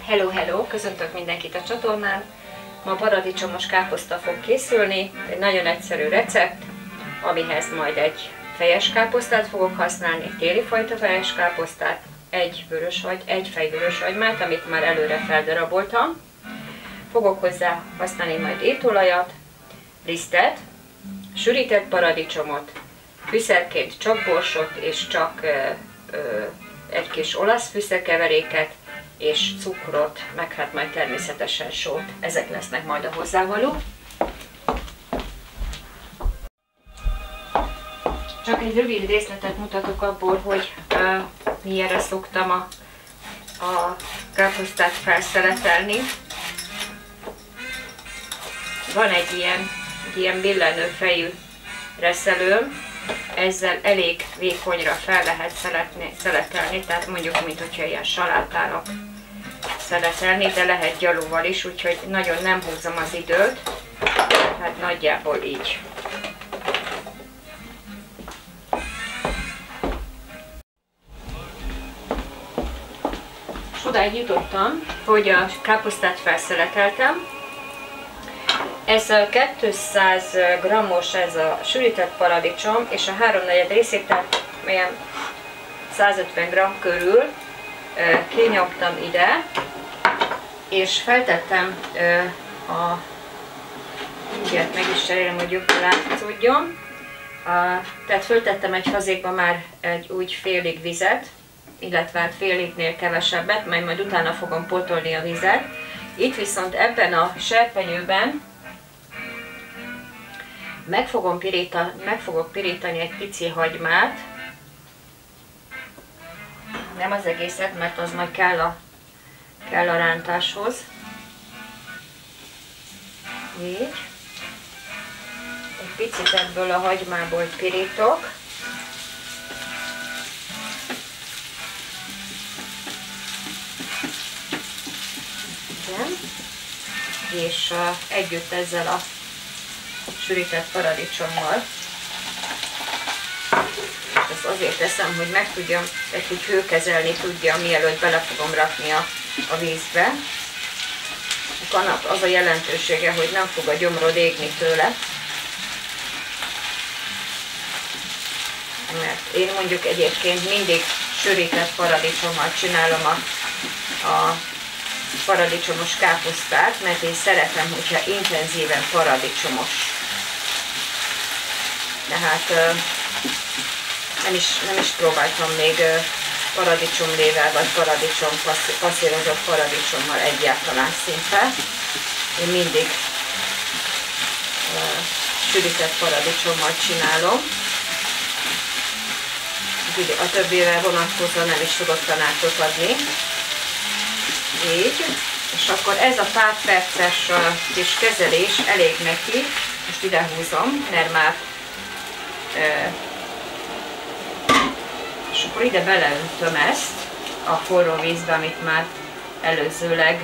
Hello, hello! Köszöntök mindenkit a csatornán. Ma paradicsomos káposzta fog készülni, egy nagyon egyszerű recept, amihez majd egy fejes káposztát fogok használni, egy téli fajta fejes káposztát, egy fej vöröshagymát, amit már előre feldaraboltam. Fogok hozzá használni majd étolajat, lisztet, sűrített paradicsomot, fűszerként csak borsot és csak egy kis olasz fűszerkeveréket, és cukrot, meg hát majd természetesen sót. Ezek lesznek majd a hozzávaló. Csak egy rövid részletet mutatok abból, hogy milyenre szoktam a káposztát felszeletelni. Van egy ilyen billenő fejű reszelőm, ezzel elég vékonyra fel lehet szeletelni, tehát mondjuk, mint hogyha ilyen salátának szeletelni, de lehet gyalúval is, úgyhogy nagyon nem húzom az időt, hát nagyjából így. És odáig jutottam, hogy a káposztát felszeleteltem. Ez a 200 g-os ez a sűrített paradicsom, és a 3/4 részét, tehát olyan 150 g körül kinyomtam ide, és feltettem mindjárt meg is cserélem, hogy jobban látszódjon. Tehát föltettem egy fazékba már egy úgy félig vizet, illetve hát félignél kevesebbet, majd utána fogom pótolni a vizet. Itt viszont ebben a serpenyőben meg fogok pirítani egy pici hagymát, nem az egészet, mert az majd kell a rántáshoz. Így. Egy picit ebből a hagymából pirítok. Igen. És együtt ezzel a sűrített paradicsommal. Ezt azért teszem, hogy meg tudjam, hogy hőkezelni tudja, mielőtt bele fogom rakni a vízbe. Annak az a jelentősége, hogy nem fog a gyomrod égni tőle. Mert én mondjuk egyébként mindig sűrített paradicsommal csinálom a paradicsomos káposztát, mert én szeretem, hogyha intenzíven paradicsomos. Tehát nem is próbáltam még paradicsomlével vagy passzírozott paradicsommal egyáltalán szinte. Én mindig sűrített paradicsommal csinálom. A többével vonatkozóan nem is tudok tanácsot adni. Így. És akkor ez a pár perces kis kezelés elég neki. Most ide húzom, mert már és akkor ide beleöntöm ezt a forró vízbe, amit már előzőleg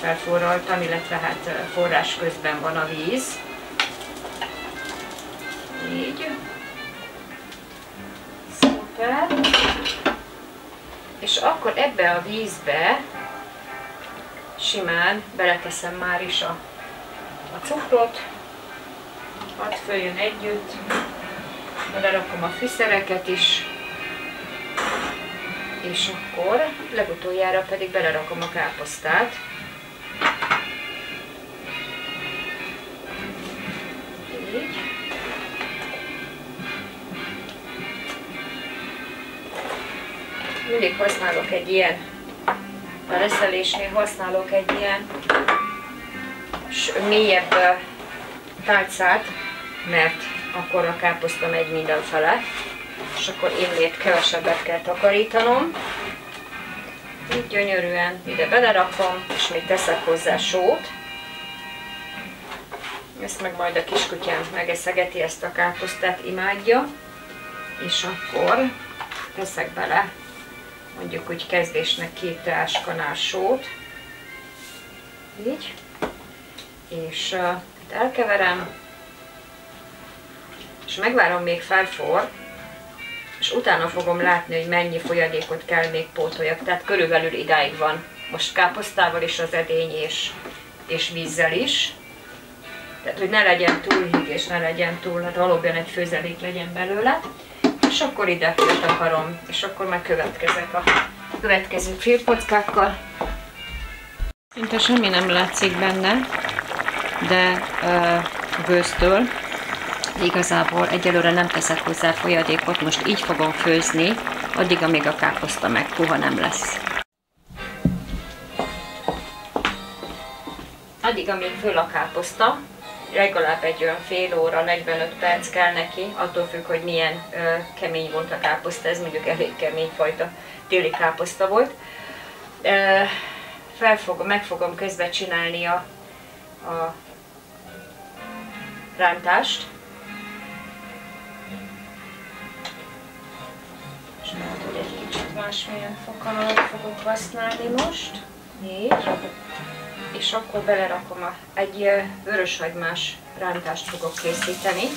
felforraltam, illetve hát forrás közben van a víz. Így. Szuper. És akkor ebbe a vízbe simán beleteszem már is a cukrot, hadd följön együtt, belerakom a fűszereket is, és akkor legutoljára pedig belerakom a káposztát. Így. Mindig használok egy ilyen, a reszelésnél használok egy ilyen mélyebb tálcát, mert akkor a káposzta megy mindenfele, és akkor innét kevesebbet kell takarítanom. Így gyönyörűen ide belerakom, és még teszek hozzá sót. Ezt meg majd a kiskutyám megeszegeti, ezt a káposztát imádja. És akkor teszek bele mondjuk úgy kezdésnek 2 teáskanál sót. Így. És elkeverem, és megvárom, még felforr, és utána fogom látni, hogy mennyi folyadékot kell még pótoljak. Tehát körülbelül idáig van most káposztával is az edény és vízzel is. Tehát, hogy ne legyen túl hűg és ne legyen túl, hát valóban egy főzelék legyen belőle. És akkor ide letakarom, és akkor meg következek a következő félkockákkal. Szinte semmi nem látszik benne, de gőztől igazából egyelőre nem teszek hozzá folyadékot, most így fogom főzni, addig, amíg a káposzta meg puha nem lesz. Addig, amíg föl a káposzta, legalább egy olyan fél óra, 45 perc kell neki, attól függ, hogy milyen kemény volt a káposzta, ez mondjuk elég kemény fajta téli káposzta volt. Meg fogom közben csinálni a rántást. És lehet, hogy egy kicsit másmilyen fokkal fogok használni most. Így. És akkor belerakom egy vöröshagymás rántást fogok készíteni.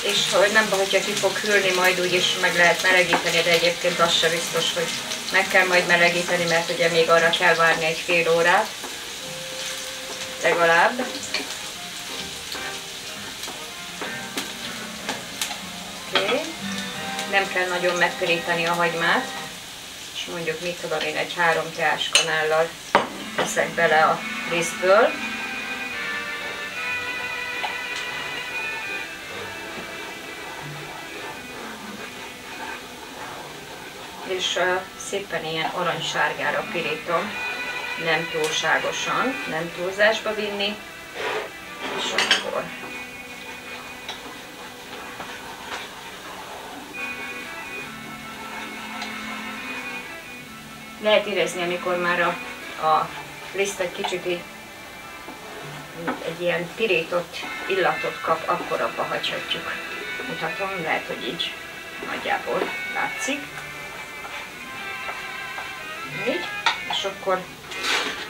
És hogy nem baj, hogyha ki fog hűlni, majd úgyis meg lehet melegíteni, de egyébként az sem biztos, hogy meg kell majd melegíteni, mert ugye még arra kell várni egy fél órát. Legalább. Oké. Nem kell nagyon megpirítani a hagymát, és mondjuk mit tudom én, egy 3 teáskanállal teszek bele a lisztből. És szépen ilyen aranysárgára pirítom, nem túlságosan, nem túlzásba vinni, és akkor lehet érezni, amikor már a liszt egy kicsit egy ilyen pirított illatot kap, akkor abba hagyhatjuk. Mutatom, lehet, hogy így nagyjából látszik. Így, és akkor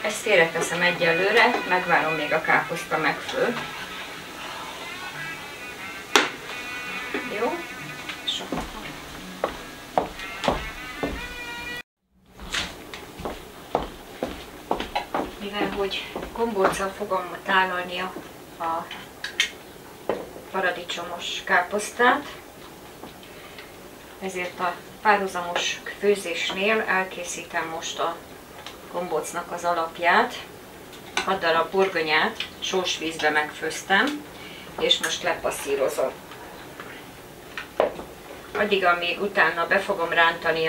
ezt félreteszem egyelőre, megvárom, még a káposzta megfő. Jó, és akkor mivel hogy gombóccal fogom tálalni a paradicsomos káposztát, ezért a párhuzamos főzésnél elkészítem most a gombócnak az alapját. 6 darab burgonyát sós vízbe megfőztem, és most lepasszírozom. Addig, amíg utána be fogom rántani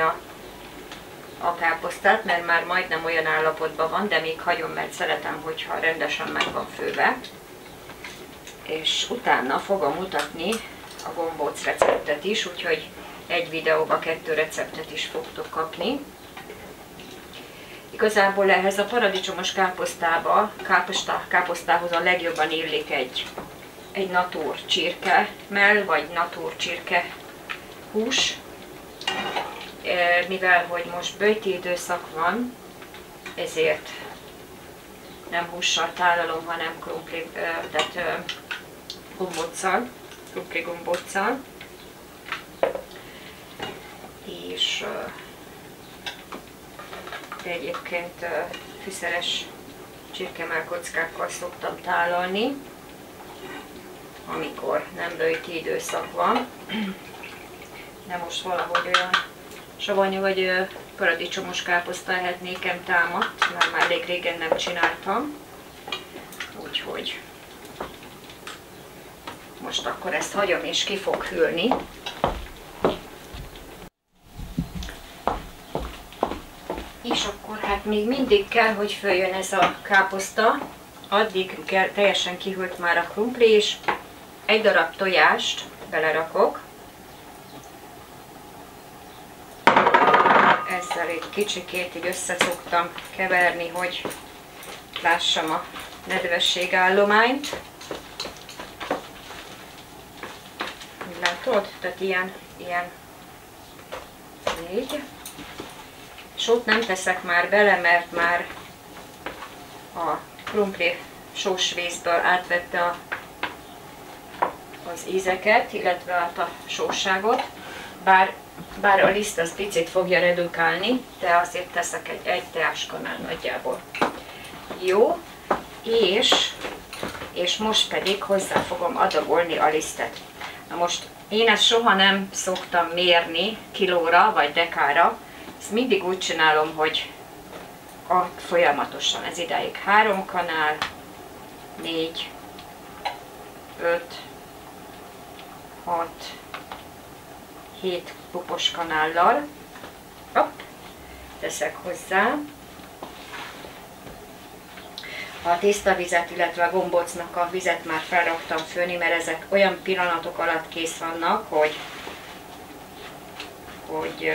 a káposztát, mert már majdnem olyan állapotban van, de még hagyom, mert szeretem, hogyha rendesen meg van főve. És utána fogom mutatni a gombóc receptet is, úgyhogy egy videóba 2 receptet is fogtok kapni. Igazából ehhez a paradicsomos káposztához a legjobban illik egy natúr csirkemell, vagy natúr csirke hús. Mivel hogy most böjti időszak van, ezért nem hússal tálalom, hanem krumpli, tehát gombóccal, krumpli gombóccal. És egyébként fűszeres csirkemell kockákkal szoktam tálalni, amikor nem böjti időszak van. De most valahogy olyan savanyú vagy paradicsomos káposzta ehetnékem támadt, mert már elég régen nem csináltam. Úgyhogy most akkor ezt hagyom, és ki fog hűlni. És akkor hát még mindig kell, hogy följön ez a káposzta, addig teljesen kihűlt már a krumpli is. Egy darab tojást belerakok. Ezzel egy kicsikét így összeszoktam keverni, hogy lássam a nedvességállományt. Látod? Tehát ilyen így. Sót nem teszek már bele, mert már a krumpli sós vízből átvette az ízeket, illetve a sósságot, bár a liszt az picit fogja redukálni, de azért teszek egy teáskanál nagyjából. Jó, és most pedig hozzá fogom adagolni a lisztet. Na most én ezt soha nem szoktam mérni kilóra vagy dekára, ezt mindig úgy csinálom, hogy folyamatosan, ez idáig 3 kanál, 4, 5, 6, 7 pupos kanállal. Hopp, teszek hozzá a tésztavizet, illetve a gombócnak a vizet már felraktam főni, mert ezek olyan pillanatok alatt kész vannak, hogy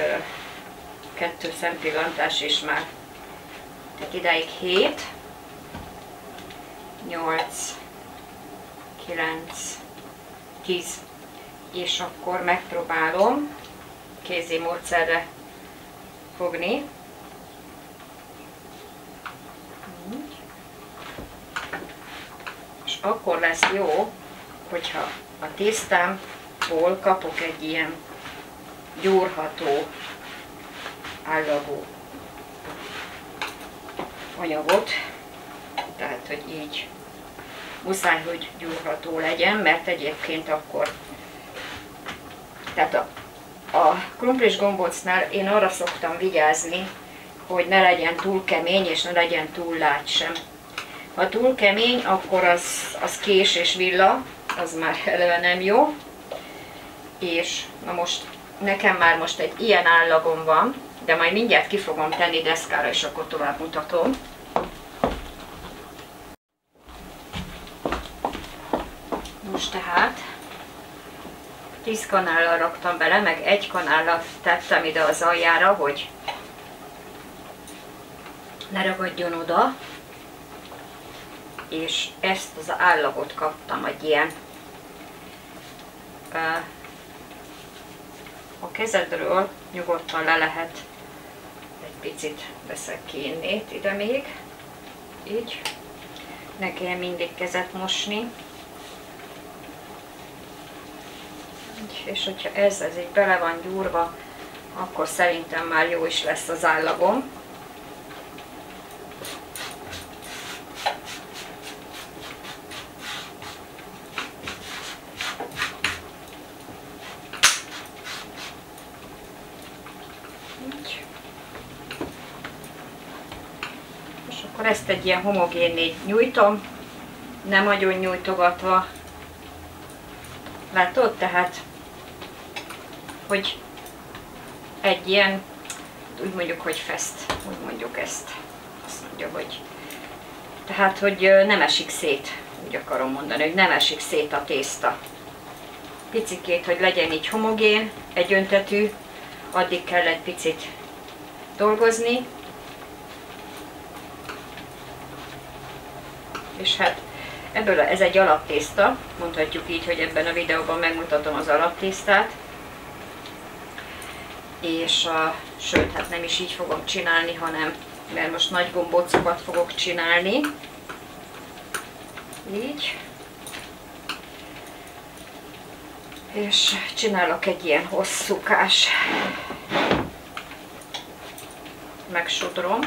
2 szempillantás is már. Tehát idáig 7, 8, 9, 10, és akkor megpróbálom kézi módszerre fogni. És akkor lesz jó, hogyha a tésztámból kapok egy ilyen gyúrható, állagú anyagot, tehát hogy így muszáj, hogy gyúrható legyen, mert egyébként akkor, tehát a krumplis gombócnál én arra szoktam vigyázni, hogy ne legyen túl kemény, és ne legyen túl lágy sem. Ha túl kemény, akkor az kés és villa, az már eleve nem jó. És na most nekem már most egy ilyen állagom van, de majd mindjárt ki fogom tenni deszkára, és akkor tovább mutatom. Most tehát 10 kanállal raktam bele, meg 1 kanállat tettem ide az aljára, hogy ne ragadjon oda, és ezt az állagot kaptam, egy ilyen. A kezedről nyugodtan le lehet egy picit veszek ki innét ide még, így, ne kell mindig kezet mosni. És hogyha ez így bele van gyúrva, akkor szerintem már jó is lesz az állagom. És akkor ezt egy ilyen homogénné nyújtom, nem nagyon nyújtogatva. Látod? Tehát, hogy egy ilyen, úgy mondjuk, hogy fest, úgy mondjuk ezt, azt mondja, hogy, tehát, hogy nem esik szét, úgy akarom mondani, hogy nem esik szét a tészta. Picikét, hogy legyen így homogén, egyöntetű, addig kell egy picit dolgozni, és hát ebből ez egy alaptészta, mondhatjuk így, hogy ebben a videóban megmutatom az alaptésztát, és sőt, hát nem is így fogom csinálni, hanem, mert most nagy gombócokat fogok csinálni, így, és csinálok egy ilyen hosszúkás, megsodrom.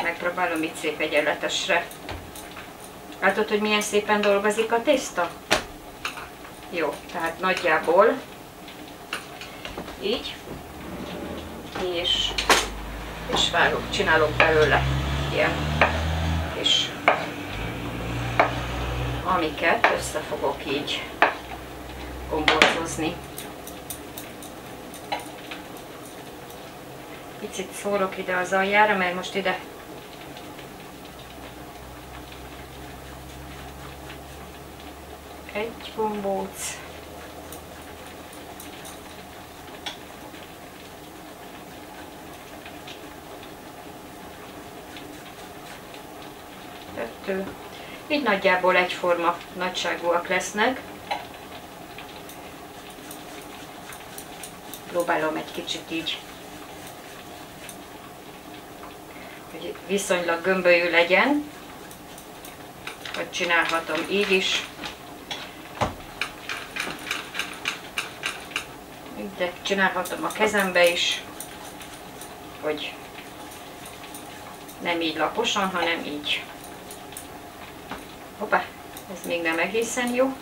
Megpróbálom itt szép egyenletesre. Látod, hogy milyen szépen dolgozik a tészta? Jó, tehát nagyjából így, és csinálok belőle ilyen kis, amiket össze fogok így gombócozni. Picit szórok ide az aljára, mert most ide egy gombóc, kettő, így nagyjából egyforma nagyságúak lesznek. próbálom egy kicsit így, hogy viszonylag gömbölyű legyen, vagy csinálhatom így is. De csinálhatom a kezembe is, hogy nem így laposan, hanem így. Hoppá, ez még nem egészen jó.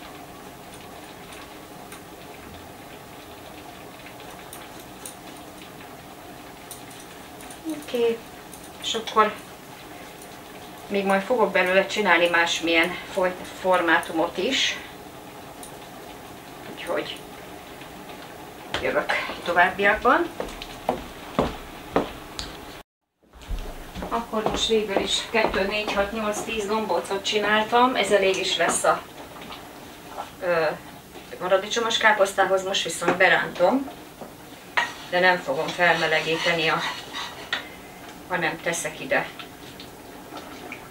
Oké, és akkor még majd fogok belőle csinálni másmilyen formátumot is. Úgyhogy jövök továbbiakban. Akkor most végül is 2, 4, 6, 8, 10 gombócot csináltam. Ez elég is lesz a paradicsomos káposztához, most viszont berántom. De nem fogom felmelegíteni, hanem teszek ide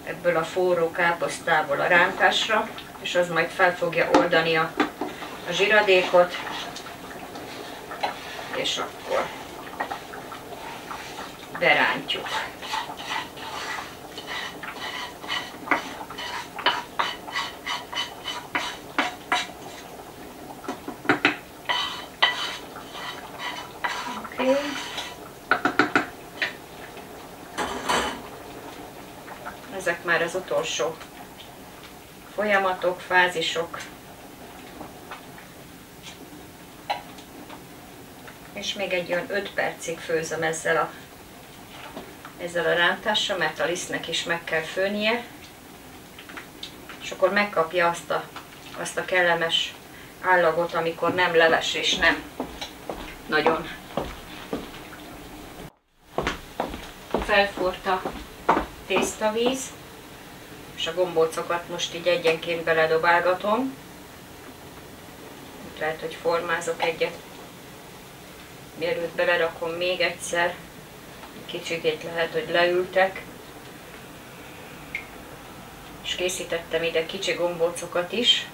ebből a forró káposztából a rántásra, és az majd fel fogja oldani a zsiradékot, és akkor berántjuk. Oké. Ezek már az utolsó folyamatok, fázisok. És még egy olyan 5 percig főzöm ezzel a rántással, mert a lisztnek is meg kell főnie. És akkor megkapja azt a kellemes állagot, amikor nem leves és nem nagyon felforrt a tésztavíz, és a gombócokat most így egyenként beledobálgatom. Itt lehet, hogy formázok egyet, mielőtt belerakom még egyszer. Kicsikét lehet, hogy leültek. És készítettem ide kicsi gombócokat is.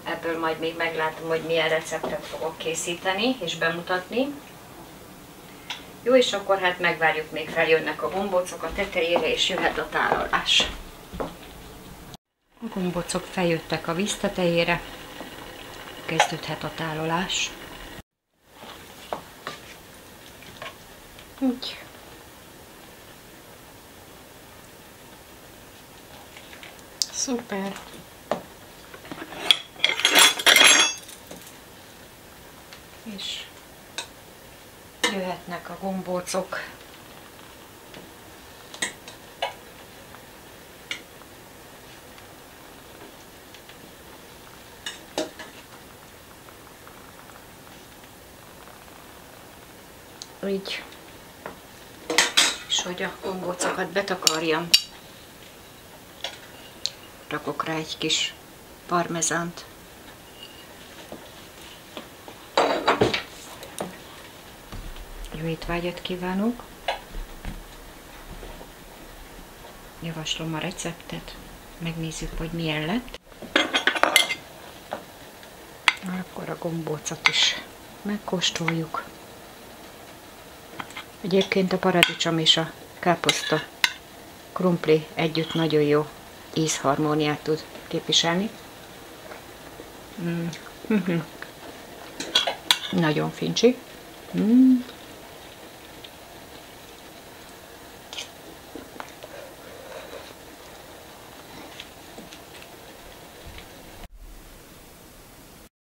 Ebből majd még meglátom, hogy milyen receptet fogok készíteni és bemutatni. Jó, és akkor hát megvárjuk, még feljönnek a gombócok a tetejére, és jöhet a tálalás. A gombócok feljöttek a víz tetejére, kezdődhet a tálalás. Úgy. Szuper! És jöhetnek a gombócok. Így. És hogy a gombócokat betakarjam, rakok rá egy kis parmezánt. Jó étvágyat kívánok! Javaslom a receptet, megnézzük, hogy milyen lett. Akkor a gombócot is megkóstoljuk. Egyébként a paradicsom és a káposzta krumpli együtt nagyon jó ízharmóniát tud képviselni. Nagyon fincsi.